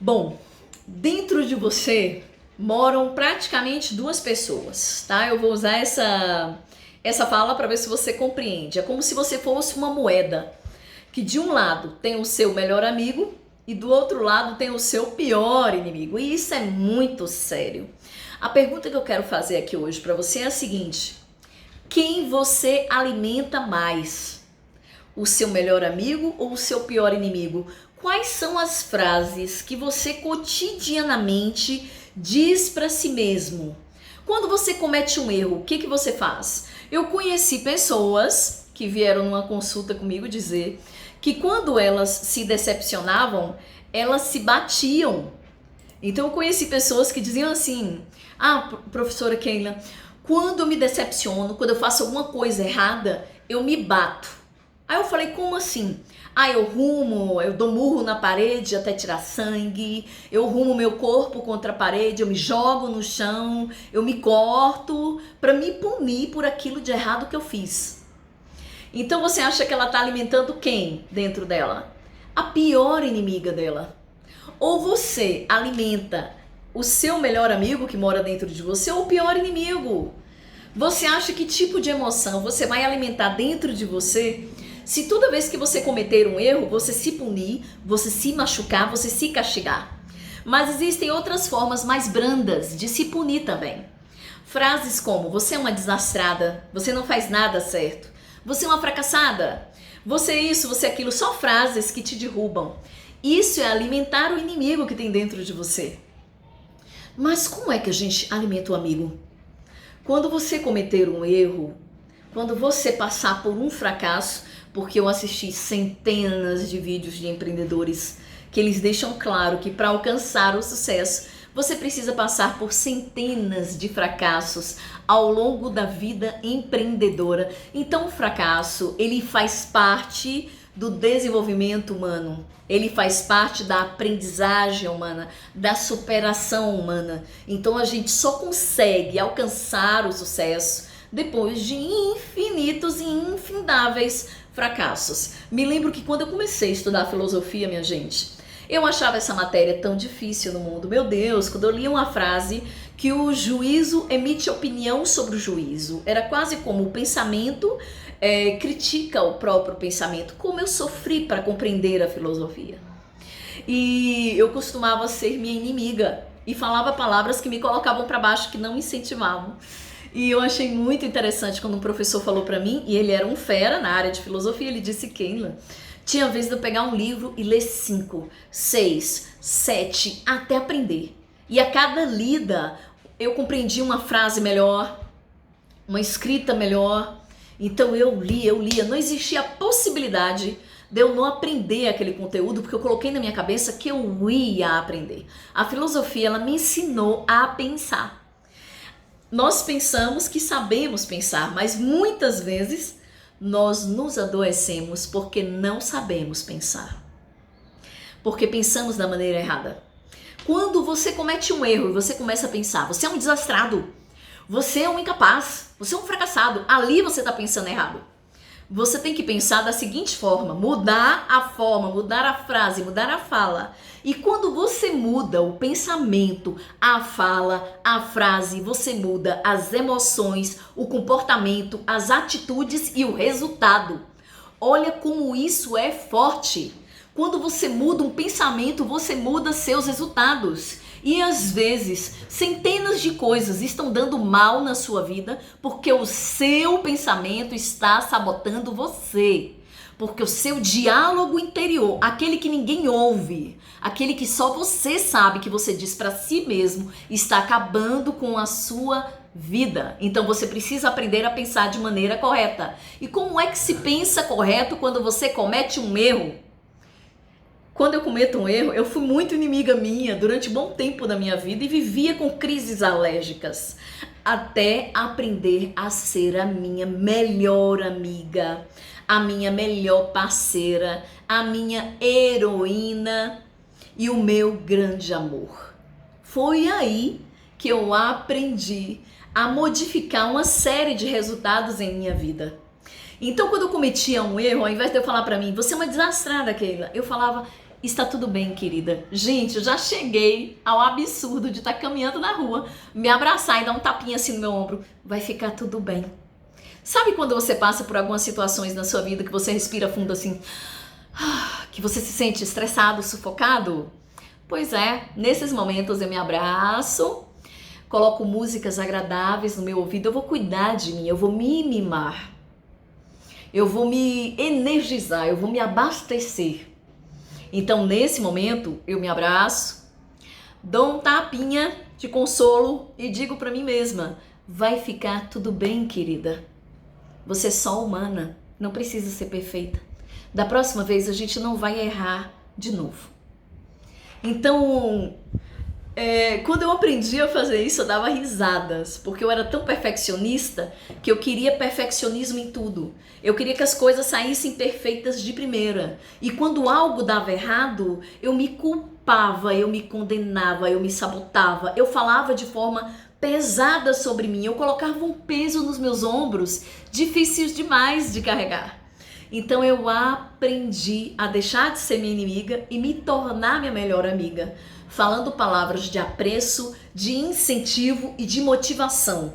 Bom, dentro de você moram praticamente duas pessoas, tá? Eu vou usar essa fala para ver se você compreende. É como se você fosse uma moeda, que de um lado tem o seu melhor amigo e do outro lado tem o seu pior inimigo. E isso é muito sério. A pergunta que eu quero fazer aqui hoje para você é a seguinte: quem você alimenta mais? O seu melhor amigo ou o seu pior inimigo? Quais são as frases que você cotidianamente diz para si mesmo? Quando você comete um erro, o que você faz? Eu conheci pessoas que vieram numa consulta comigo dizer que quando elas se decepcionavam, elas se batiam. Então eu conheci pessoas que diziam assim: professora Keila, quando eu me decepciono, quando eu faço alguma coisa errada, eu me bato. Aí eu falei, como assim? Eu dou murro na parede até tirar sangue, eu rumo meu corpo contra a parede, eu me jogo no chão, eu me corto para me punir por aquilo de errado que eu fiz. Então você acha que ela está alimentando quem dentro dela? A pior inimiga dela. Ou você alimenta o seu melhor amigo que mora dentro de você ou o pior inimigo? Você acha que tipo de emoção você vai alimentar dentro de você se toda vez que você cometer um erro, você se punir, você se machucar, você se castigar? Mas existem outras formas mais brandas de se punir também. Frases como: você é uma desastrada, você não faz nada certo, você é uma fracassada, você é isso, você é aquilo, só frases que te derrubam. Isso é alimentar o inimigo que tem dentro de você. Mas como é que a gente alimenta o amigo? Quando você cometer um erro, quando você passar por um fracasso, porque eu assisti centenas de vídeos de empreendedores que eles deixam claro que para alcançar o sucesso, você precisa passar por centenas de fracassos ao longo da vida empreendedora. Então o fracasso, ele faz parte do desenvolvimento humano. Ele faz parte da aprendizagem humana, da superação humana. Então a gente só consegue alcançar o sucesso depois de infinitos e infindáveis fracassos. Me lembro que quando eu comecei a estudar filosofia, minha gente, eu achava essa matéria tão difícil no mundo. Meu Deus, quando eu lia uma frase que o juízo emite opinião sobre o juízo, era quase como o pensamento critica o próprio pensamento. Como eu sofri para compreender a filosofia. E eu costumava ser minha inimiga e falava palavras que me colocavam para baixo, que não me incentivavam. E eu achei muito interessante quando um professor falou para mim, e ele era um fera na área de filosofia, ele disse: Keila, tinha vez de eu pegar um livro e ler 5, 6, 7, até aprender. E a cada lida eu compreendia uma frase melhor, uma escrita melhor. Então eu lia, não existia a possibilidade de eu não aprender aquele conteúdo, porque eu coloquei na minha cabeça que eu ia aprender. A filosofia, ela me ensinou a pensar. Nós pensamos que sabemos pensar, mas muitas vezes nós nos adoecemos porque não sabemos pensar. Porque pensamos da maneira errada. Quando você comete um erro e você começa a pensar: você é um desastrado, você é um incapaz, você é um fracassado, ali você está pensando errado. Você tem que pensar da seguinte forma: mudar a forma, mudar a frase, mudar a fala. E quando você muda o pensamento, a fala, a frase, você muda as emoções, o comportamento, as atitudes e o resultado. Olha como isso é forte. Quando você muda um pensamento, você muda seus resultados. E às vezes, centenas de coisas estão dando mal na sua vida porque o seu pensamento está sabotando você. Porque o seu diálogo interior, aquele que ninguém ouve, aquele que só você sabe que você diz para si mesmo, está acabando com a sua vida. Então você precisa aprender a pensar de maneira correta. E como é que se pensa correto quando você comete um erro? Quando eu cometo um erro, eu fui muito inimiga minha durante um bom tempo da minha vida e vivia com crises alérgicas, até aprender a ser a minha melhor amiga, a minha melhor parceira, a minha heroína e o meu grande amor. Foi aí que eu aprendi a modificar uma série de resultados em minha vida. Então, quando eu cometia um erro, ao invés de eu falar pra mim: você é uma desastrada, Keila, eu falava: Está tudo bem, querida. Gente, eu já cheguei ao absurdo de estar caminhando na rua, me abraçar e dar um tapinha assim no meu ombro. Vai ficar tudo bem. Sabe quando você passa por algumas situações na sua vida que você respira fundo assim, que você se sente estressado, sufocado? Pois é, nesses momentos eu me abraço, coloco músicas agradáveis no meu ouvido, eu vou cuidar de mim, eu vou me mimar, eu vou me energizar, eu vou me abastecer. Então, nesse momento, eu me abraço, dou um tapinha de consolo e digo pra mim mesma, vai ficar tudo bem, querida. Você é só humana, não precisa ser perfeita. Da próxima vez a gente não vai errar de novo. Então, quando eu aprendi a fazer isso, eu dava risadas, porque eu era tão perfeccionista que eu queria perfeccionismo em tudo. Eu queria que as coisas saíssem perfeitas de primeira. E quando algo dava errado, eu me culpava, eu me condenava, eu me sabotava, eu falava de forma pesada sobre mim, eu colocava um peso nos meus ombros, difíceis demais de carregar. Então eu aprendi a deixar de ser minha inimiga e me tornar minha melhor amiga, falando palavras de apreço, de incentivo e de motivação.